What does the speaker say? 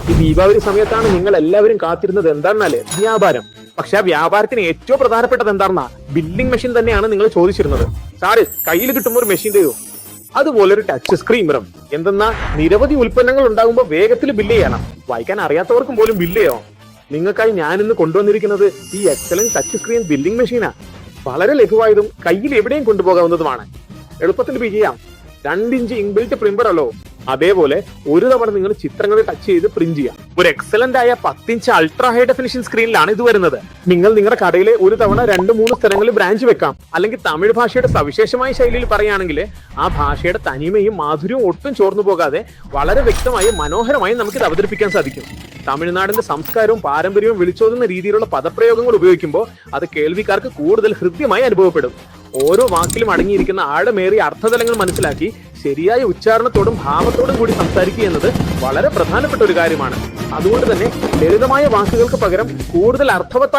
ഈ ദീപാവലി സമയത്താണ് നിങ്ങൾ എല്ലാവരും കാത്തിരുന്നത് എന്താണെന്നാല് വ്യാപാരം. പക്ഷെ ആ വ്യാപാരത്തിന് ഏറ്റവും പ്രധാനപ്പെട്ടത് എന്താണെന്നാ ബില്ലിംഗ് മെഷീൻ തന്നെയാണ് നിങ്ങൾ ചോദിച്ചിരുന്നത്. സാറ് കയ്യിൽ കിട്ടുമ്പോൾ ഒരു മെഷീൻ തരൂ. അതുപോലെ ഒരു ടച്ച് സ്ക്രീൻ മിറർ. എന്തെന്നാ നിരവധി ഉൽപ്പന്നങ്ങൾ ഉണ്ടാകുമ്പോൾ വേഗത്തിൽ ബില്ല് ചെയ്യണം. വായിക്കാൻ അറിയാത്തവർക്കും പോലും ബില്ല് ചെയ്യണം. നിങ്ങൾക്കായി ഞാൻ ഇന്ന് കൊണ്ടുവന്നിരിക്കുന്നത് ഈ എക്സലന്റ് ടച്ച് സ്ക്രീൻ ബില്ലിംഗ് മെഷീനാ. വളരെ ലഘുവായതും കയ്യിൽ എവിടെയും കൊണ്ടുപോകാവുന്നതുമാണ്. എളുപ്പത്തിൽ ബില്ല് ചെയ്യാം. 2 ഇഞ്ച് ഇൻബിൽറ്റ് പ്രിന്റർ അല്ലോ. അതേപോലെ ഒരു തവണ നിങ്ങൾ ചിത്രങ്ങൾ ടച്ച് ചെയ്ത് പ്രിന്റ് ചെയ്യാം. ഒരു എക്സലന്റ് ആയ 10 ഇഞ്ച് അൾട്രാ ഹൈ ഡെഫിനിഷൻ സ്ക്രീനിലാണ് ഇത് വരുന്നത്. നിങ്ങൾ നിങ്ങളുടെ കടയിലെ ഒരു തവണ 2-3 സ്ഥലങ്ങളിൽ ബ്രാഞ്ച് വെക്കാം. അല്ലെങ്കിൽ തമിഴ് ഭാഷയുടെ സവിശേഷമായ ശൈലിയിൽ പറയുകയാണെങ്കിൽ ആ ഭാഷയുടെ തനിമയും മാധുര്യവും ഒട്ടും ചോർന്നു പോകാതെ വളരെ വ്യക്തമായും മനോഹരമായും നമുക്കിത് അവതരിപ്പിക്കാൻ സാധിക്കും. തമിഴ്നാടിന്റെ സംസ്കാരവും പാരമ്പര്യവും വിളിച്ചോതുന്ന രീതിയിലുള്ള പദപ്രയോഗങ്ങൾ ഉപയോഗിക്കുമ്പോൾ അത് കേൾവിക്കാർക്ക് കൂടുതൽ ഹൃദ്യമായി അനുഭവപ്പെടും. ഓരോ വാക്കിലും അടങ്ങിയിരിക്കുന്ന ആഴമേറിയ അർത്ഥതലങ്ങൾ മനസ്സിലാക്കി ശരിയായ ഉച്ചാരണത്തോടും ഭാവത്തോടും കൂടി സംസാരിക്കുക എന്നത് വളരെ പ്രധാനപ്പെട്ട ഒരു കാര്യമാണ്. അതുകൊണ്ട് തന്നെ ലളിതമായ വാക്കുകൾക്ക് പകരം കൂടുതൽ അർത്ഥവത്തായ